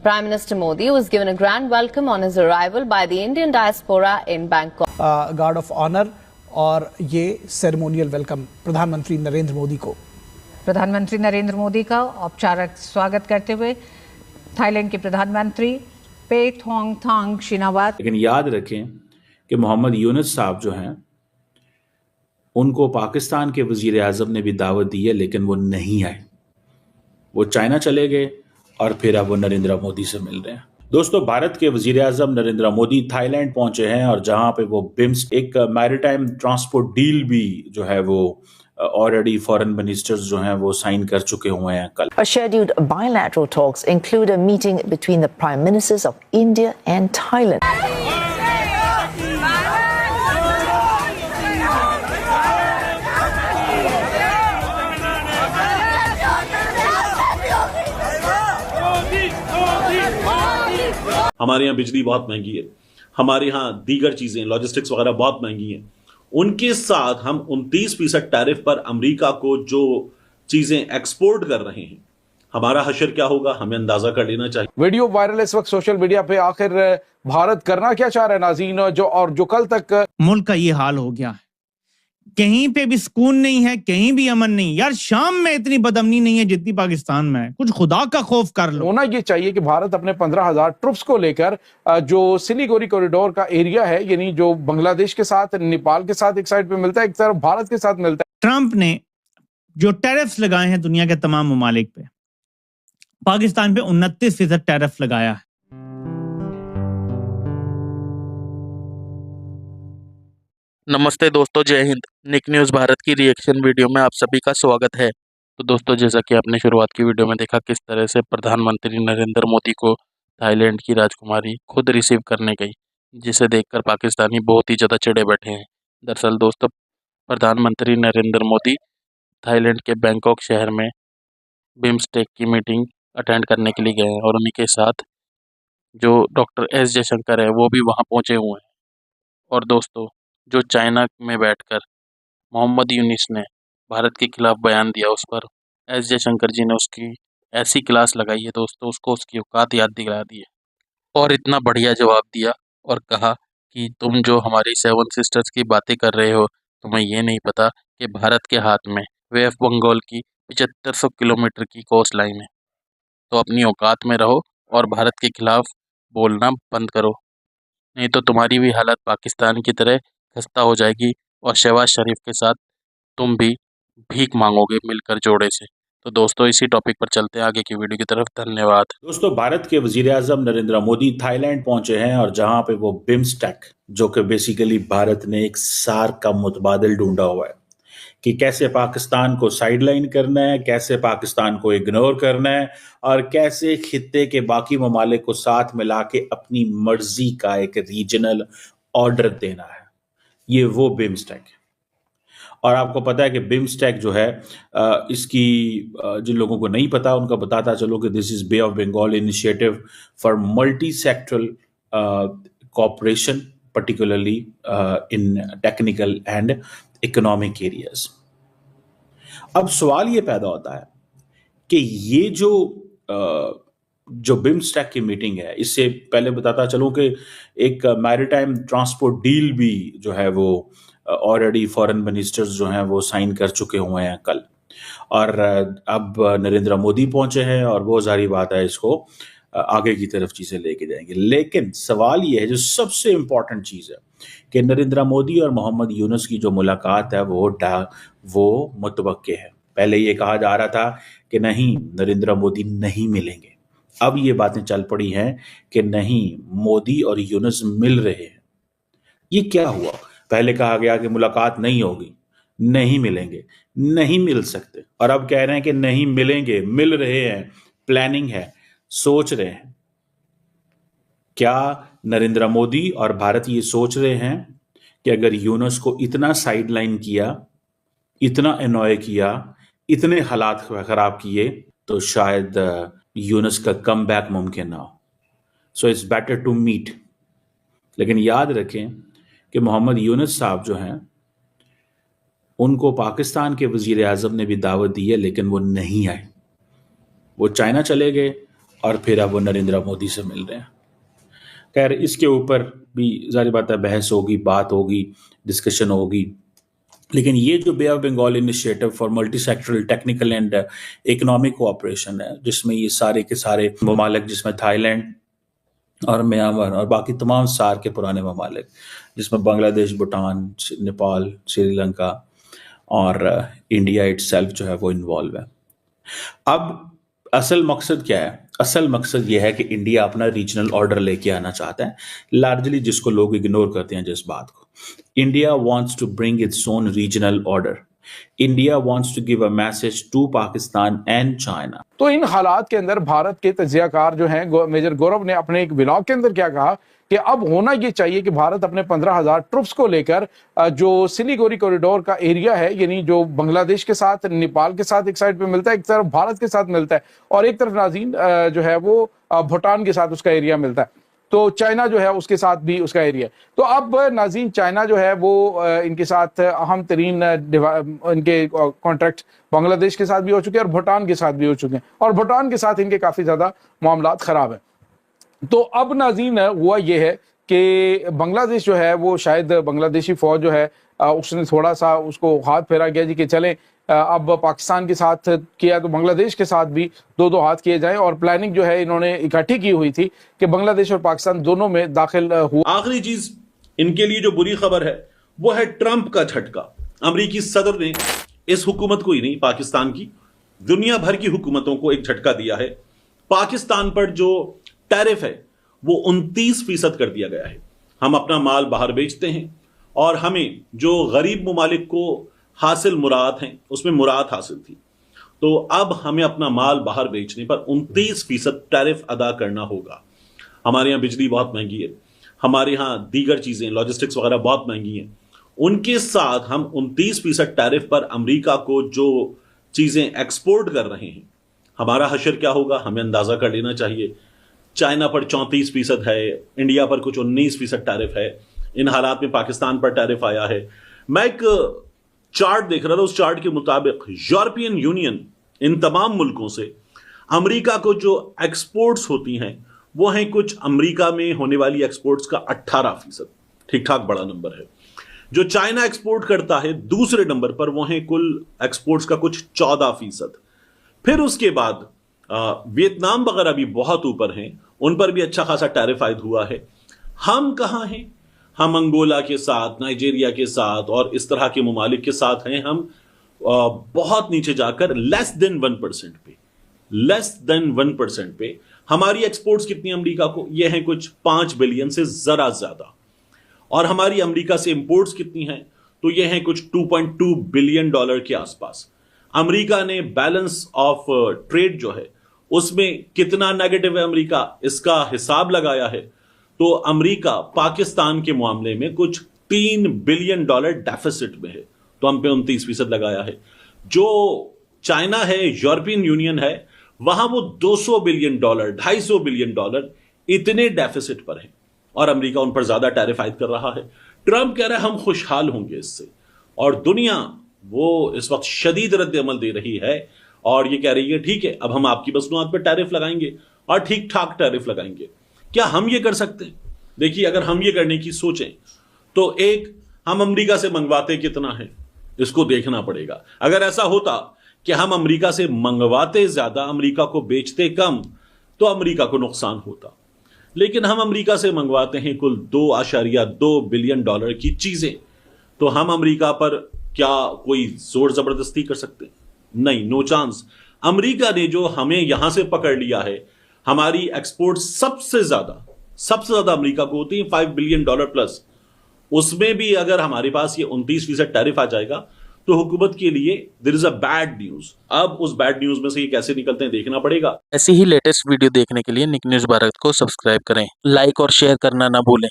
Prime Minister Modi was given a grand welcome on his arrival by the Indian diaspora in Bangkok. Guard of honour और ये ceremonial welcome प्रधानमंत्री नरेंद्र मोदी को। प्रधानमंत्री नरेंद्र मोदी का औपचारिक स्वागत करते हुए थाईलैंड के प्रधानमंत्री पेथोंगथांग शिनावात। लेकिन याद रखें कि मोहम्मद यूनुस साहब जो हैं उनको पाकिस्तान के वजीर आज़म ने भी दावत दी है, लेकिन वो नहीं आए। वो चाइना चले गए और फिर अब वो नरेंद्र मोदी से मिल रहे हैं। दोस्तों, भारत के वजीर आज़म नरेंद्र मोदी थाईलैंड पहुंचे हैं और जहां पे वो बिम्स एक मैरिटाइम ट्रांसपोर्ट डील भी जो है वो ऑलरेडी फॉरेन मिनिस्टर्स जो हैं वो साइन कर चुके हुए हैं कल। Scheduled bilateral talks include a meeting between the prime ministers of India and Thailand. हमारे यहाँ बिजली बहुत महंगी है, हमारे यहाँ दीगर चीजें लॉजिस्टिक्स वगैरह बहुत महंगी हैं। उनके साथ हम 29% टैरिफ पर अमेरिका को जो चीजें एक्सपोर्ट कर रहे हैं, हमारा हशर क्या होगा हमें अंदाजा कर लेना चाहिए। वीडियो वायरल इस वक्त सोशल मीडिया पे। आखिर भारत करना क्या चाह रहा है नाज़रीन, जो कल तक मुल्क का ये हाल हो गया है, कहीं पे भी सुकून नहीं है, कहीं भी अमन नहीं। यार शाम में इतनी बदअमनी नहीं है जितनी पाकिस्तान में है। कुछ खुदा का खौफ कर लो। होना ये चाहिए कि भारत अपने 15,000 ट्रुप्स को लेकर जो सिलीगुड़ी कॉरिडोर का एरिया है, यानी जो बांग्लादेश के साथ नेपाल के साथ एक साइड पे मिलता है, एक तरफ भारत के साथ मिलता है। ट्रंप ने जो टैरिफ्स लगाए हैं दुनिया के तमाम ममालिक पे, पाकिस्तान पे 29% टैरिफ लगाया है। नमस्ते दोस्तों, जय हिंद। निक न्यूज़ भारत की रिएक्शन वीडियो में आप सभी का स्वागत है। तो दोस्तों, जैसा कि आपने शुरुआत की वीडियो में देखा किस तरह से प्रधानमंत्री नरेंद्र मोदी को थाईलैंड की राजकुमारी खुद रिसीव करने गई, जिसे देखकर पाकिस्तानी बहुत ही ज़्यादा चिढ़े बैठे हैं। दरअसल दोस्तों, प्रधानमंत्री नरेंद्र मोदी थाईलैंड के बैंकॉक शहर में बिम्स्टेक की मीटिंग अटेंड करने के लिए गए हैं और उन्हीं के साथ जो डॉक्टर एस जयशंकर है वो भी वहाँ पहुँचे हुए हैं। और दोस्तों, जो चाइना में बैठकर मोहम्मद यूनुस ने भारत के खिलाफ बयान दिया, उस पर एस जयशंकर जी ने उसकी ऐसी क्लास लगाई है दोस्तों, उसको उसकी औकात याद दिला दी है और इतना बढ़िया जवाब दिया और कहा कि तुम जो हमारी 7 सिस्टर्स की बातें कर रहे हो, तुम्हें ये नहीं पता कि भारत के हाथ में वे ऑफ बंगाल की 7500 किलोमीटर की कोस्ट लाइन है। तो अपनी औकात में रहो और भारत के खिलाफ बोलना बंद करो, नहीं तो तुम्हारी भी हालत पाकिस्तान की तरह खस्ता हो जाएगी और शहबाज शरीफ के साथ तुम भी भीख मांगोगे मिलकर जोड़े से। तो दोस्तों, इसी टॉपिक पर चलते हैं आगे की वीडियो की तरफ। धन्यवाद। दोस्तों, भारत के वजीर आज़म नरेंद्र मोदी थाईलैंड पहुंचे हैं और जहां पे वो बिम्स्टेक, जो कि बेसिकली भारत ने एक सार्क का मुतबादिल ढूंढा हुआ है कि कैसे पाकिस्तान को साइडलाइन करना है, कैसे पाकिस्तान को इग्नोर करना है और कैसे खित्ते के बाकी ममालिक को साथ मिला के अपनी मर्जी का एक रीजनल ऑर्डर देना है। ये वो बिम्स्टेक है। और आपको पता है कि बिम्स्टेक जो है इसकी जिन लोगों को नहीं पता उनका बताता चलो कि this is bay of Bengal initiative for multi sectoral cooperation, particularly in technical and economic areas. अब सवाल ये पैदा होता है कि ये जो बिम्स्टेक की मीटिंग है, इससे पहले बताता चलूं कि एक मैरिटाइम ट्रांसपोर्ट डील भी जो है वो ऑलरेडी फॉरेन मिनिस्टर्स जो हैं वो साइन कर चुके हुए हैं कल। और अब नरेंद्र मोदी पहुंचे हैं और वो जारी बात है इसको आगे की तरफ चीज़ें लेके जाएंगे। लेकिन सवाल ये है, जो सबसे इम्पॉर्टेंट चीज़ है कि नरेंद्र मोदी और मोहम्मद यूनुस की जो मुलाकात है वो मुतवक्के है। पहले ये कहा जा रहा था कि नहीं, नरेंद्र मोदी नहीं मिलेंगे। अब ये बातें चल पड़ी हैं कि नहीं, मोदी और यूनुस मिल रहे हैं। ये क्या हुआ? पहले कहा गया कि मुलाकात नहीं होगी, नहीं मिलेंगे, नहीं मिल सकते, और अब कह रहे हैं कि नहीं मिलेंगे, मिल रहे हैं, प्लानिंग है, सोच रहे हैं। क्या नरेंद्र मोदी और भारत ये सोच रहे हैं कि अगर यूनुस को इतना साइडलाइन किया, इतना अनॉय किया, इतने हालात खराब किए, तो शायद यूनुस का कम बैक मुमकिन ना हो। So it's better to meet. लेकिन याद रखें कि मोहम्मद यूनुस साहब जो हैं उनको पाकिस्तान के वजीर आज़म ने भी दावत दी है, लेकिन वो नहीं आए। वो चाइना चले गए और फिर अब वो नरेंद्र मोदी से मिल रहे हैं। खैर, इसके ऊपर भी जारी बात है, बहस होगी, बात होगी, डिस्कशन होगी। लेकिन ये जो bay of Bengal initiative for multi sectoral technical and economic cooperation है, जिसमें ये सारे के सारे ममालिक, जिसमें थाईलैंड और म्यांमार और बाकी तमाम सार के पुराने ममालिक, जिसमें बांग्लादेश, भूटान, नेपाल, श्रीलंका और इंडिया इटसेल्फ जो है वो इन्वॉल्व है। अब असल मकसद क्या है? असल मकसद यह है कि इंडिया अपना रीजनल ऑर्डर लेके आना चाहता है, लार्जली जिसको लोग इग्नोर करते हैं जिस बात को। India wants to bring its own regional order. India wants to give a message to Pakistan and China. तो इन हालात के अंदर भारत के तज्जियाकार जो हैं, मेजर गौरव ने अपने एक व्लॉग के अंदर क्या कहा कि अब होना ये चाहिए कि भारत अपने 15,000 ट्रुप्स को लेकर जो सिलीगुड़ी कॉरिडोर का एरिया है, यानी जो बांग्लादेश के साथ, नेपाल के साथ एक साइड पे मिलता है, एक तरफ भारत के साथ मिलता है और एक तरफ नाज़रीन जो है वो भूटान के साथ उसका एरिया मिलता है, तो चाइना जो है उसके साथ भी उसका एरिया। तो अब नाज़रीन चाइना जो है वो इनके साथ अहम तरीन इनके कॉन्ट्रैक्ट बांग्लादेश के साथ भी हो चुके हैं और भूटान के साथ भी हो चुके हैं, और भूटान के साथ इनके काफ़ी ज़्यादा मामलात ख़राब हैं। तो अब नाज़रीन हुआ ये है कि बांग्लादेश जो है वो शायद बांग्लादेशी फ़ौज जो है उसने थोड़ा सा उसको हाथ फेरा गया जी कि चलें अब पाकिस्तान के साथ किया तो बांग्लादेश के साथ भी दो हाथ किए जाएं, और प्लानिंग जो है इन्होंने इकट्ठी की हुई थी कि बांग्लादेश और पाकिस्तान दोनों में दाखिल हुआ। आखिरी चीज इनके लिए जो बुरी खबर है वो है ट्रंप का झटका। अमेरिकी सदर ने इस हुकूमत को ही नहीं, पाकिस्तान की, दुनिया भर की हुकूमतों को एक झटका दिया है। पाकिस्तान पर जो टैरिफ है वो 29% कर दिया गया है। हम अपना माल बाहर बेचते हैं और हमें जो गरीब ममालिक को हासिल मुराद हैं उसमें मुराद हासिल थी, तो अब हमें अपना माल बाहर बेचने पर 29% टैरिफ अदा करना होगा। हमारे यहाँ बिजली बहुत महंगी है, हमारे यहाँ दीगर चीजें, लॉजिस्टिक्स वगैरह बहुत महंगी हैं। उनके साथ हम 29% टैरिफ पर अमेरिका को जो चीजें एक्सपोर्ट कर रहे हैं, हमारा हशर क्या होगा हमें अंदाजा कर लेना चाहिए। चाइना पर 34% है, इंडिया पर कुछ 19% टैरिफ है। इन हालात में पाकिस्तान पर टैरिफ आया है। मैं एक चार्ट देख रहा था, उस चार्ट के मुताबिक यूरोपियन यूनियन इन तमाम मुल्कों से अमेरिका को जो एक्सपोर्ट्स होती हैं वो हैं कुछ अमेरिका में होने वाली एक्सपोर्ट्स का 18%, ठीक ठाक बड़ा नंबर है। जो चाइना एक्सपोर्ट करता है दूसरे नंबर पर, वो हैं कुल एक्सपोर्ट्स का कुछ 14%। फिर उसके बाद वियतनाम वगैरह भी बहुत ऊपर हैं, उन पर भी अच्छा खासा टैरिफ आयद हुआ है। हम कहां हैं? हम अंगोला के साथ, नाइजीरिया के साथ और इस तरह के ममालिक के साथ हैं। हम बहुत नीचे जाकर लेस देन 1% पे हमारी एक्सपोर्ट्स कितनी अमेरिका को? ये हैं कुछ 5 बिलियन से जरा ज्यादा। और हमारी अमेरिका से इंपोर्ट्स कितनी हैं? तो ये हैं कुछ $2.2 बिलियन के आसपास। अमेरिका ने बैलेंस ऑफ ट्रेड जो है उसमें कितना नेगेटिव है अमेरिका, इसका हिसाब लगाया है तो अमेरिका पाकिस्तान के मामले में कुछ $3 बिलियन डेफिसिट में है, तो हम पे 29% लगाया है। जो चाइना है, यूरोपियन यूनियन है, वहां वो $200 बिलियन, $250 बिलियन इतने डेफिसिट पर है और अमेरिका उन पर ज्यादा टैरिफ आयद कर रहा है। ट्रंप कह रहा है हम खुशहाल होंगे इससे, और दुनिया वो इस वक्त शदीद रद्द अमल दे रही है और ये कह रही है ठीक है अब हम आपकी मसनूआत पर टैरिफ लगाएंगे और ठीक ठाक टैरिफ लगाएंगे। क्या हम ये कर सकते हैं? देखिए, अगर हम ये करने की सोचें तो एक, हम अमेरिका से मंगवाते कितना है इसको देखना पड़ेगा। अगर ऐसा होता कि हम अमेरिका से मंगवाते ज्यादा, अमेरिका को बेचते कम, तो अमेरिका को नुकसान होता। लेकिन हम अमेरिका से मंगवाते हैं कुल $2.2 बिलियन की चीजें, तो हम अमेरिका पर क्या कोई जोर जबरदस्ती कर सकते? नहीं, नो चांस। अमेरिका ने जो हमें यहां से पकड़ लिया है, हमारी एक्सपोर्ट सबसे ज्यादा अमेरिका को होती है $5 बिलियन प्लस। उसमें भी अगर हमारे पास ये 29% टैरिफ आ जाएगा तो हुकूमत के लिए there is a bad news. अब उस बैड न्यूज में से ये कैसे निकलते हैं देखना पड़ेगा। ऐसी ही लेटेस्ट वीडियो देखने के लिए निक न्यूज भारत को सब्सक्राइब करें, लाइक और शेयर करना ना भूलें।